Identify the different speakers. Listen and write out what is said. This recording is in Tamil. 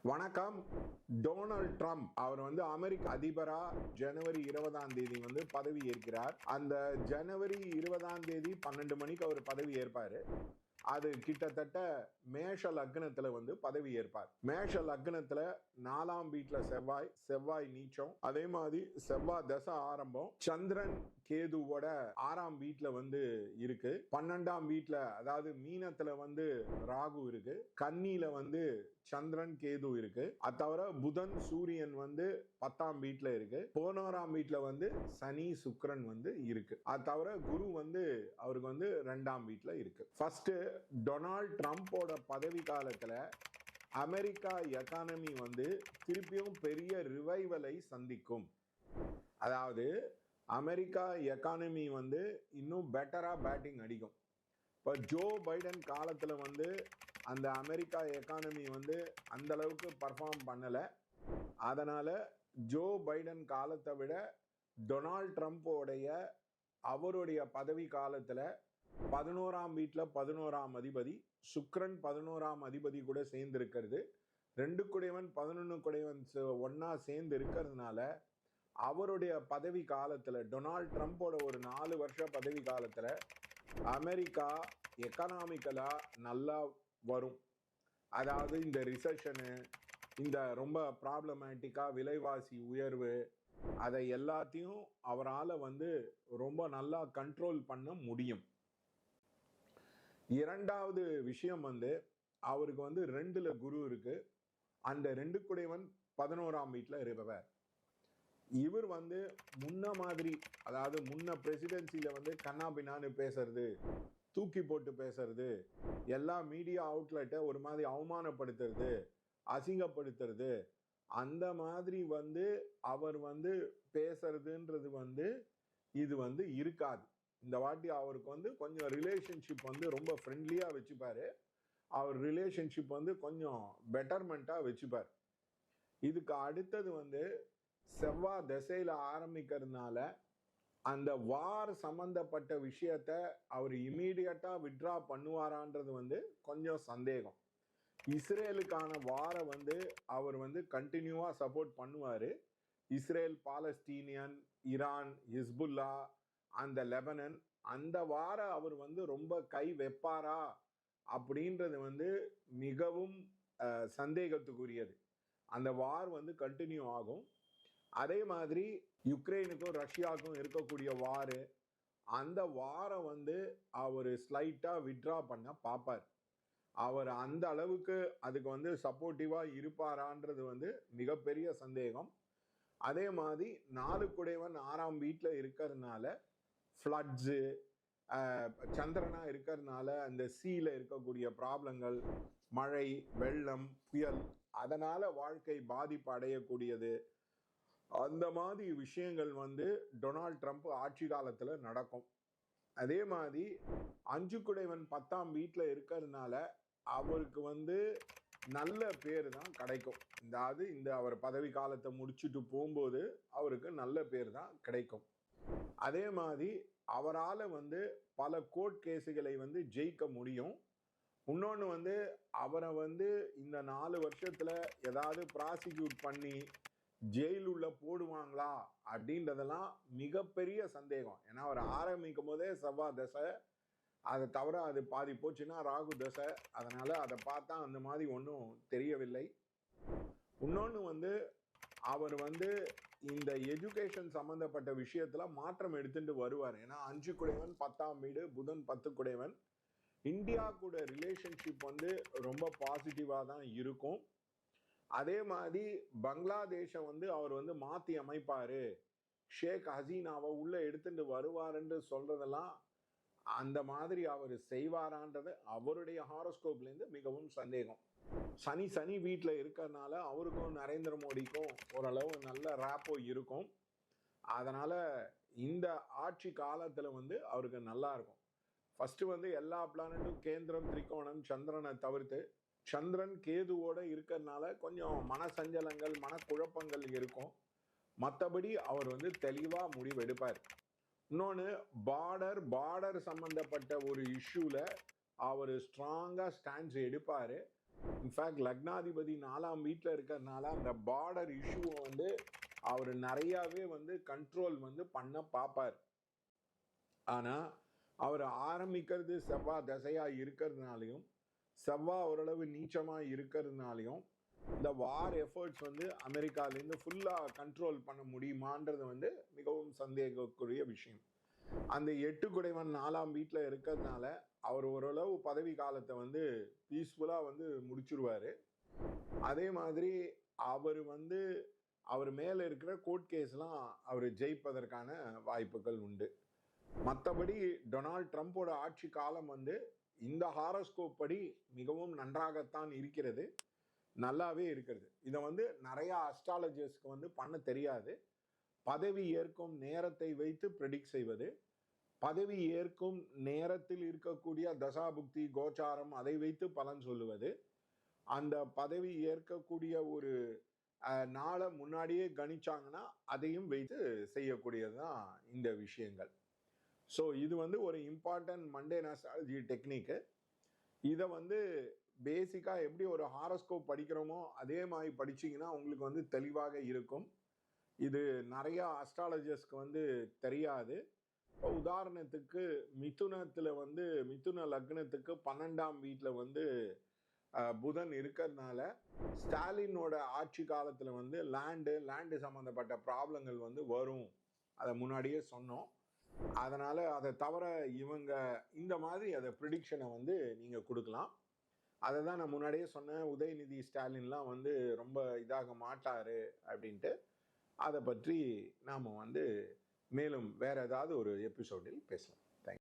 Speaker 1: வணக்கம். டொனால்ட் ட்ரம்ப் அவர் அமெரிக்க அதிபரா ஜனவரி 20ஆம் தேதி பதவி ஏற்கிறார். அந்த ஜனவரி 20ஆம் தேதி 12 மணிக்கு அவர் பதவி ஏற்பாரு. அது கிட்டத்தட்ட மேஷ லக்னத்துல பதவி ஏற்பார். மேஷ லக்னத்துல 4ஆம் வீட்டுல செவ்வாய் நீச்சம். அதே மாதிரி செவ்வாய் தசை ஆரம்பம். சந்திரன் கேதுவோட 6ஆம் வீட்டுல இருக்கு. 12ஆம் வீட்டுல அதாவது மீனத்துல ராகு இருக்கு. கன்னியில சந்திரன் கேது இருக்கு. அது தவிர புதன் சூரியன் 10ஆம் வீட்டுல இருக்கு. 11ஆம் வீட்டுல சனி சுக்கிரன் இருக்கு. அது தவிர குரு அவருக்கு 2ஆம் வீட்டுல இருக்கு. ஃபர்ஸ்ட் டொனால்ட் ட்ரம்போட பதவி காலத்துல அமெரிக்கா எக்கானமி திருப்பியும் பெரிய ரிவைவலை சந்திக்கும். அதாவது அமெரிக்கா எக்கானமி இன்னும் பெட்டரா பேட்டிங் அடிக்கும். இப்போ ஜோ பைடன் காலத்துல அந்த அமெரிக்கா எக்கானமி அந்த அளவுக்கு பர்ஃபார்ம் பண்ணல. அதனால ஜோ பைடன் காலத்தை விட டொனால்ட் ட்ரம்போடைய அவருடைய பதவி காலத்துல 11ஆம் வீட்டுல 11ஆம் அதிபதி சுக்கிரன் 11ஆம் அதிபதி கூட சேர்ந்து இருக்கிறது. 2 குடைவன் 11 குடைவன் ஒன்னா சேர்ந்து இருக்கிறதுனால அவருடைய பதவி காலத்துல டொனால்ட் ட்ரம்போட ஒரு 4 வருஷ பதவி காலத்துல அமெரிக்கா எக்கனாமிக்கலா நல்லா வரும். அதாவது இந்த ரிசெஷனு, இந்த ரொம்ப ப்ராப்ளமேட்டிக்கா விலைவாசி உயர்வு, அதை எல்லாத்தையும் அவரால் ரொம்ப நல்லா கண்ட்ரோல் பண்ண முடியும். இரண்டாவது விஷயம் அவருக்கு 2ல குரு இருக்கு. அந்த 2 குடைவன் 11ஆம் வீட்டுல இருப்பவர். இவர் முன்ன மாதிரி, அதாவது முன்ன பிரசிடென்சில கண்ணாபின்னான்னு பேசுறது, தூக்கி போட்டு பேசுறது, எல்லா மீடியா அவுட்லெட்டை ஒரு மாதிரி அவமானப்படுத்துறது, அசிங்கப்படுத்துறது, அந்த மாதிரி அவர் பேசுறதுன்றது இது இருக்காது. இந்த வாட்டி அவருக்கு கொஞ்சம் ரிலேஷன்ஷிப் ரொம்ப ஃப்ரெண்ட்லியா வச்சுப்பாரு. அவர் ரிலேஷன்ஷிப் கொஞ்சம் பெட்டர்மெண்டா வச்சுப்பார். இதுக்கு அடுத்தது செவ்வாய் திசையில ஆரம்பிக்கிறதுனால அந்த வார் சம்பந்தப்பட்ட விஷயத்த அவர் இமீடியட்டா வித்ட்ரா பண்ணுவாரான்றது கொஞ்சம் சந்தேகம். இஸ்ரேலுக்கான வாரை அவர் கண்டினியூவா சப்போர்ட் பண்ணுவாரு. இஸ்ரேல், பாலஸ்தீனியன், ஈரான், ஹிஸ்புல்லா, அந்த லெபனன், அந்த வார அவர் ரொம்ப கை வைப்பாரா அப்படின்றது மிகவும் சந்தேகத்துக்குரியது. அந்த வார் கண்டினியூ ஆகும். அதே மாதிரி யுக்ரைனுக்கும் ரஷ்யாவுக்கும் இருக்கக்கூடிய வாரு, அந்த வாரை அவர் ஸ்லைட்டா வித்ட்ரா பண்ண பார்ப்பார். அவர் அந்த அளவுக்கு அதுக்கு சப்போர்ட்டிவா இருப்பாரான்றது மிகப்பெரிய சந்தேகம். அதே மாதிரி 4 குடைவன் 6ஆம் வீட்டுல இருக்கிறதுனால ஃப்ளட்ஸு, சந்திரனா இருக்கிறதுனால அந்த சீல இருக்கக்கூடிய ப்ராப்ளங்கள், மழை, வெள்ளம், புயல், அதனால வாழ்க்கை பாதிப்பு அடையக்கூடியது, அந்த மாதிரி விஷயங்கள் டொனால்ட் ட்ரம்ப் ஆட்சி காலத்துல நடக்கும். அதே மாதிரி 5 குடைவன் 10ஆம் வீட்டுல இருக்கிறதுனால அவருக்கு நல்ல பேர் தான் கிடைக்கும். இந்த அவர் பதவி காலத்தை முடிச்சுட்டு போகும்போது அவருக்கு நல்ல பேர் தான் கிடைக்கும். அதே மாதிரி அவரால் பல கோர்ட் கேஸுகளை ஜெயிக்க முடியும். இன்னொன்று அவரை இந்த 4 வருஷத்துல ஏதாவது ப்ராசிக்யூட் பண்ணி ஜெயில் உள்ள போடுவாங்களா அப்படின்றதெல்லாம் மிகப்பெரிய சந்தேகம். ஏன்னா அவர் ஆரம்பிக்கும் போதே செவ்வாய் தசை, அதை தவிர அது பாதி போச்சுன்னா ராகு தசை. அதனால அதை பார்த்தா அந்த மாதிரி ஒன்றும் தெரியவில்லை. இன்னொன்று அவர் இந்த எஜுகேஷன் சம்பந்தப்பட்ட விஷயத்துல மாற்றம் எடுத்துட்டு வருவார். ஏன்னா 5 குடைவன் 10ஆம் வீடு, புதன் 10 குடைவன். இந்தியா கூட ரிலேஷன்ஷிப் ரொம்ப பாசிட்டிவா தான் இருக்கும். அதே மாதிரி பங்களாதேஷை அவர் மாத்தி அமைப்பாரு, ஷேக் ஹசீனாவை உள்ள எடுத்துட்டு வருவாருன்னு சொல்றதெல்லாம் அந்த மாதிரி அவர் செய்வாரான்றது அவருடைய ஹாரோஸ்கோப்லேருந்து மிகவும் சந்தேகம். சனி வீட்டில் இருக்கிறதுனால அவருக்கும் நரேந்திர மோடிக்கும் ஓரளவு நல்ல ராப்போ இருக்கும். அதனால இந்த ஆட்சி காலத்தில் அவருக்கு நல்லா இருக்கும். ஃபர்ஸ்ட் எல்லா பிளானட்டும் கேந்திரம், திரிகோணம், சந்திரனை தவிர்த்து சந்திரன் கேதுவோட இருக்கிறதுனால கொஞ்சம் மனசஞ்சலங்கள், மனக்குழப்பங்கள் இருக்கும். மற்றபடி அவர் தெளிவாக முடிவெடுப்பார். இன்னொன்று பார்டர் சம்பந்தப்பட்ட ஒரு இஷ்யூல அவர் ஸ்ட்ராங்கா ஸ்டாண்ட்ஸ் எடுப்பாரு. இன்ஃபேக்ட் லக்னாதிபதி 4ஆம் வீட்டில் இருக்கிறதுனால அந்த பார்டர் இஷ்யூவை வந்து அவர் நிறையாவே வந்து கண்ட்ரோல் வந்து பண்ண பார்ப்பார். ஆனால் அவர் ஆரம்பிக்கிறது செவ்வாய் தசையாக இருக்கிறதுனாலையும் செவ்வாய் ஓரளவு நீச்சமாக இருக்கிறதுனாலையும் இந்த வார் எஃபர்ட்ஸ் வந்து அமெரிக்காலேருந்து ஃபுல்லாக கண்ட்ரோல் பண்ண முடியுமான்றது வந்து மிகவும் சந்தேகக்குரிய விஷயம். அந்த 8 குடைவன் 4ஆம் வீட்டில் இருக்கிறதுனால அவர் ஓரளவு பதவி காலத்தை வந்து பீஸ்ஃபுல்லாக வந்து முடிச்சிருவார். அதே மாதிரி அவர் மேலே இருக்கிற கோர்ட் கேஸ்லாம் அவர் ஜெயிப்பதற்கான வாய்ப்புகள் உண்டு. மற்றபடி டொனால்ட் ட்ரம்ப்போட ஆட்சி காலம் வந்து இந்த ஹாரோஸ்கோப் படி மிகவும் நன்றாகத்தான் இருக்கிறது, நல்லாவே இருக்கிறது. இதை வந்து நிறையா அஸ்ட்ராலஜர்ஸ்க்கு வந்து பண்ண தெரியாது. பதவி ஏற்கும் நேரத்தை வைத்து ப்ரெடிக்ட் செய்வது, பதவி ஏற்கும் நேரத்தில் இருக்கக்கூடிய தசாபுக்தி கோச்சாரம் அதை வைத்து பலன் சொல்லுவது, அந்த பதவி ஏற்கக்கூடிய ஒரு நாளை முன்னாடியே கணிச்சாங்கன்னா அதையும் வைத்து செய்யக்கூடியது தான் இந்த விஷயங்கள். ஸோ இது வந்து ஒரு இம்பார்ட்டன்ட் மண்டேன் அஸ்ட்ராலஜி டெக்னிக்கு. இதை வந்து பேசிக்காக எப்படி ஒரு ஹாரோஸ்கோப் படிக்கிறோமோ அதே மாதிரி படிச்சிங்கன்னா உங்களுக்கு வந்து தெளிவாக இருக்கும். இது நிறையா அஸ்ட்ராலஜர்ஸ்க்கு வந்து தெரியாது. இப்போ உதாரணத்துக்கு மிதுனத்தில் வந்து மிதுன லக்னத்துக்கு 12ஆம் வீட்டில் வந்து புதன் இருக்கிறதுனால ஸ்டாலினோட ஆட்சி காலத்தில் வந்து லேண்டு சம்மந்தப்பட்ட ப்ராப்ளங்கள் வந்து வரும், அதை முன்னாடியே சொன்னோம். அதனால் அதை தவிர இவங்க இந்த மாதிரி அதை ப்ரிடிக்ஷனை வந்து நீங்கள் கொடுக்கலாம். அதை தான் நான் முன்னாடியே சொன்னேன், உதயநிதி ஸ்டாலின்லாம் வந்து ரொம்ப இதாக மாட்டார் அப்படின்ட்டு. அதை பற்றி நாம் வந்து மேலும் வேறு ஏதாவது ஒரு எபிசோடில் பேசலாம்.